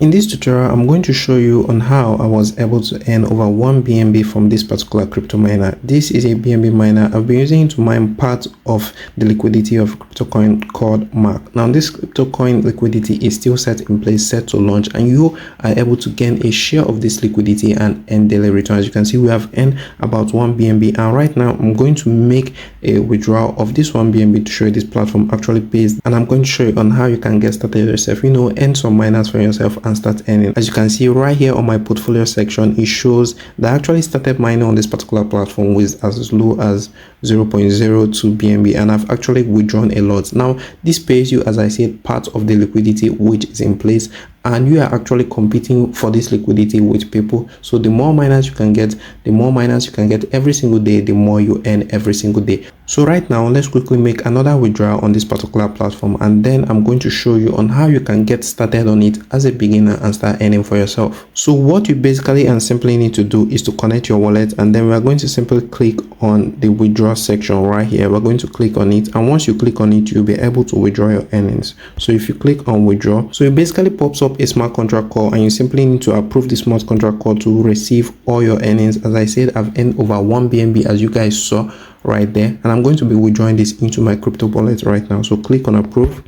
In this tutorial, I'm going to show you on how I was able to earn over 1 BNB from this particular crypto miner. This is a BNB miner. I've been using it to mine part of the liquidity of a crypto coin called MARK. Now, this crypto coin liquidity is still set in place, set to launch, and you are able to gain a share of this liquidity and earn daily return. As you can see, we have earned about 1 BNB, and right now I'm going to make a withdrawal of this 1 BNB to show you this platform actually pays, and I'm going to show you on how you can get started yourself, earn some miners for yourself and start earning. As you can see right here on my portfolio section, it shows that I actually started mining on this particular platform with as low as 0.02 BNB, and I've actually withdrawn a lot. Now this pays you, as I said, part of the liquidity which is in place, and you are actually competing for this liquidity with people. So the more miners you can get, every single day, the more you earn every single day. So right now, let's quickly make another withdrawal on this particular platform, and then I'm going to show you on how you can get started on it as a beginner and start earning for yourself. So what you basically and simply need to do is to connect your wallet, and then we are going to simply click on the withdraw section right here. We're going to click on it, and once you click on it, you'll be able to withdraw your earnings. So if you click on withdraw, so it basically pops up a smart contract call, and you simply need to approve the smart contract call to receive all your earnings. As I said, I've earned over 1 BNB, as you guys saw right there, and I'm going to be withdrawing this into my crypto wallet right now. So click on approve,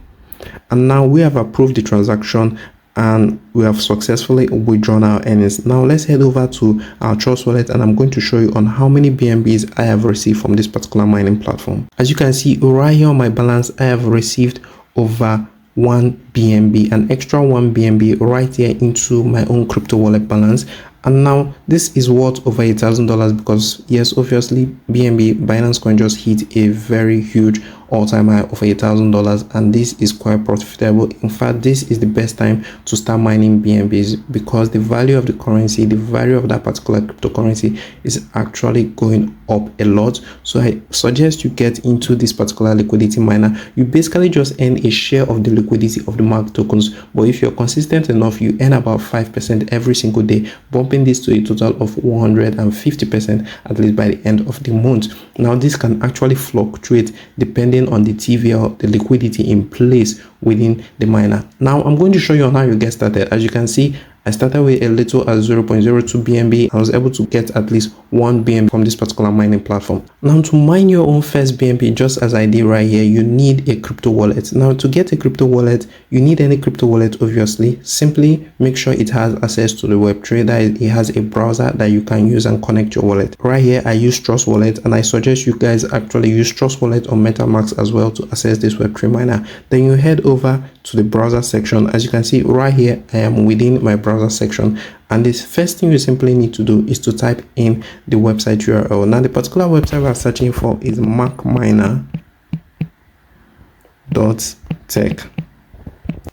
and now we have approved the transaction and we have successfully withdrawn our earnings. Now let's head over to our Trust wallet, and I'm going to show you on how many BNBs I have received from this particular mining platform. As you can see right here on my balance, I have received over 1 BNB, an extra 1 BNB right here into my own crypto wallet balance. And now this is worth over $1,000 because yes, obviously BNB Binance coin just hit a very huge all-time high of $1,000, and this is quite profitable. In fact, this is the best time to start mining BNBs because the value of the currency, the value of that particular cryptocurrency is actually going up a lot. So I suggest you get into this particular liquidity miner. You basically just earn a share of the liquidity of the MARK tokens, but if you're consistent enough, you earn about 5% every single day, bumping this to a total of 150% at least by the end of the month. Now this can actually fluctuate depending on the TVL, the liquidity in place within the miner. Now I'm going to show you on how you get started. As you can see, I started with a little as 0.02 BNB. I was able to get at least 1 BNB from this particular mining platform. Now to mine your own first BNB, just as I did right here, you need a crypto wallet. Now to get a crypto wallet, you need any crypto wallet obviously. Simply make sure it has access to the Web3, that it has a browser that you can use and connect your wallet. Right here I use Trust wallet, and I suggest you guys actually use Trust wallet or MetaMask as well to access this Web3 miner. Then you head over to the browser section. As you can see right here, I am within my browser section, and this first thing you simply need to do is to type in the website URL. Now the particular website we're searching for is markminer.tech.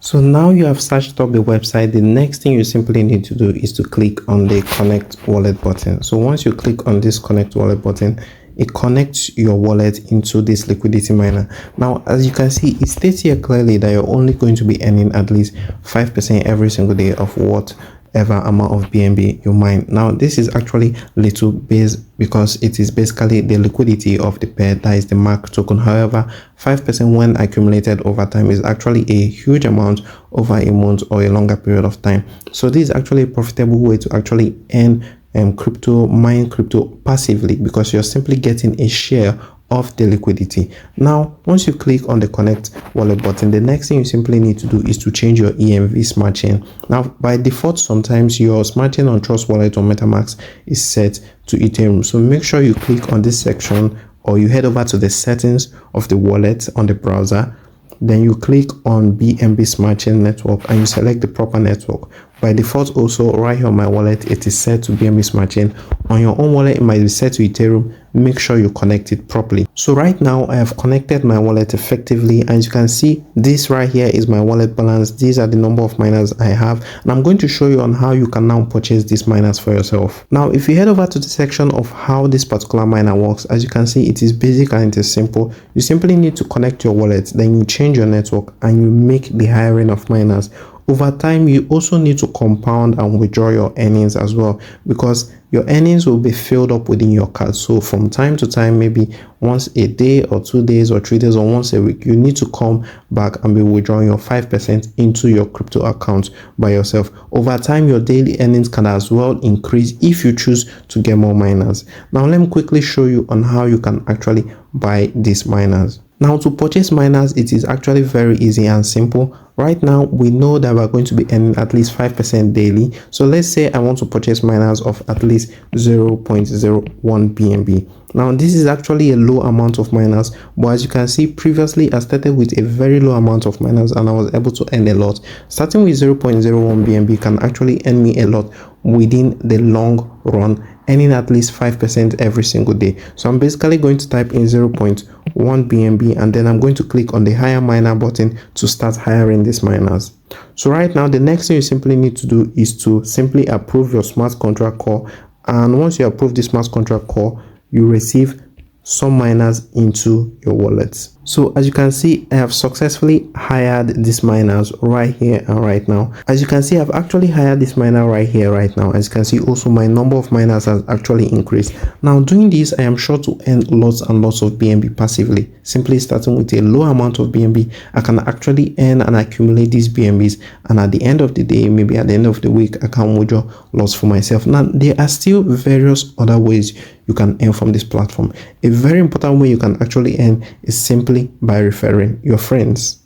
So now you have searched up the website. The next thing you simply need to do is to click on the connect wallet button. So once you click on this connect wallet button, it connects your wallet into this liquidity miner. Now as you can see, it states here clearly that you're only going to be earning at least 5% every single day of whatever amount of BNB you mine. Now this is actually little base because it is basically the liquidity of the pair, that is the MARK token. However, 5% when accumulated over time is actually a huge amount over a month or a longer period of time. So this is actually a profitable way to actually earn mine crypto passively, because you're simply getting a share of the liquidity. Now once you click on the connect wallet button, the next thing you simply need to do is to change your EMV smart chain. Now by default, sometimes your smart chain on Trust wallet or MetaMask is set to Ethereum, so make sure you click on this section, or you head over to the settings of the wallet on the browser. Then you click on BNB smart chain network and you select the proper network. By default, also right here on my wallet, it is set to BNB smart chain. On your own wallet, it might be set to Ethereum. Make sure you connect it properly. So right now I have connected my wallet effectively, and you can see this right here is my wallet balance. These are the number of miners I have, and I'm going to show you on how you can now purchase these miners for yourself. Now if you head over to the section of how this particular miner works, as you can see, it is basic and it is simple. You simply need to connect your wallet, then you change your network and you make the hiring of miners. over time you also need to compound and withdraw your earnings as well, because your earnings will be filled up within your card. So from time to time, maybe once a day or 2 days or 3 days or once a week, you need to come back and be withdrawing your 5% into your crypto account by yourself. Over time, your daily earnings can as well increase if you choose to get more miners. Now let me quickly show you on how you can actually buy these miners. Now, to purchase miners, it is actually very easy and simple. Right now, we know that we're going to be earning at least 5% daily. So let's say I want to purchase miners of at least 0.01 BNB. Now, this is actually a low amount of miners, but as you can see, previously I started with a very low amount of miners and I was able to earn a lot. Starting with 0.01 BNB can actually earn me a lot within the long run, earning at least 5% every single day. So I'm basically going to type in 0.1 BNB and then I'm going to click on the hire miner button to start hiring these miners. So right now, the next thing you simply need to do is to simply approve your smart contract call, and once you approve the smart contract call, you receive some miners into your wallets. So as you can see, I have successfully hired these miners right here and right now. As you can see, I've actually hired this miner right here right now. As you can see, also my number of miners has actually increased. Now doing this, I am sure to earn lots and lots of BNB passively. Simply starting with a low amount of BNB, I can actually earn and accumulate these BNBs, and at the end of the day, maybe at the end of the week, I can withdraw lots for myself. Now there are still various other ways you can earn from this platform. A very important way you can actually earn is simply by referring your friends.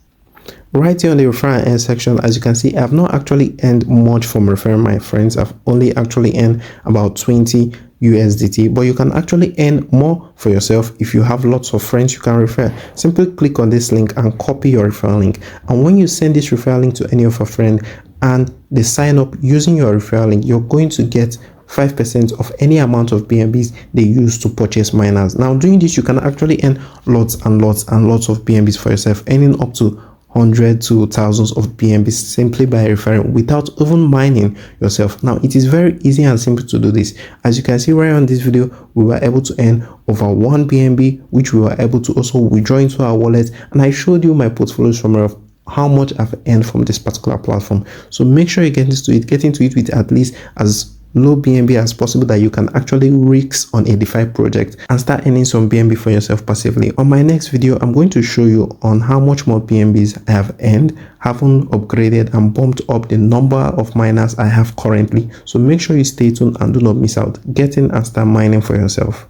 Right here on the refer and earn section, as you can see, I have not actually earned much from referring my friends. I've only actually earned about 20 USDT, but you can actually earn more for yourself if you have lots of friends you can refer. Simply click on this link and copy your referral link, and when you send this referral link to any of your friends and they sign up using your referral link, you're going to get 5% of any amount of BNBs they use to purchase miners. Now doing this, you can actually earn lots and lots and lots of BNBs for yourself, earning up to hundreds to thousands of BNBs simply by referring without even mining yourself. Now it is very easy and simple to do this. As you can see right on this video, we were able to earn over 1 BNB, which we were able to also withdraw into our wallet, and I showed you my portfolio summary of how much I've earned from this particular platform. So make sure you get into it with at least as low BNB as possible, that you can actually risk on a DeFi project and start earning some BNB for yourself passively. On my next video, I'm going to show you on how much more BNBs I have earned, having upgraded and bumped up the number of miners I have currently. So make sure you stay tuned and do not miss out. Get in and start mining for yourself.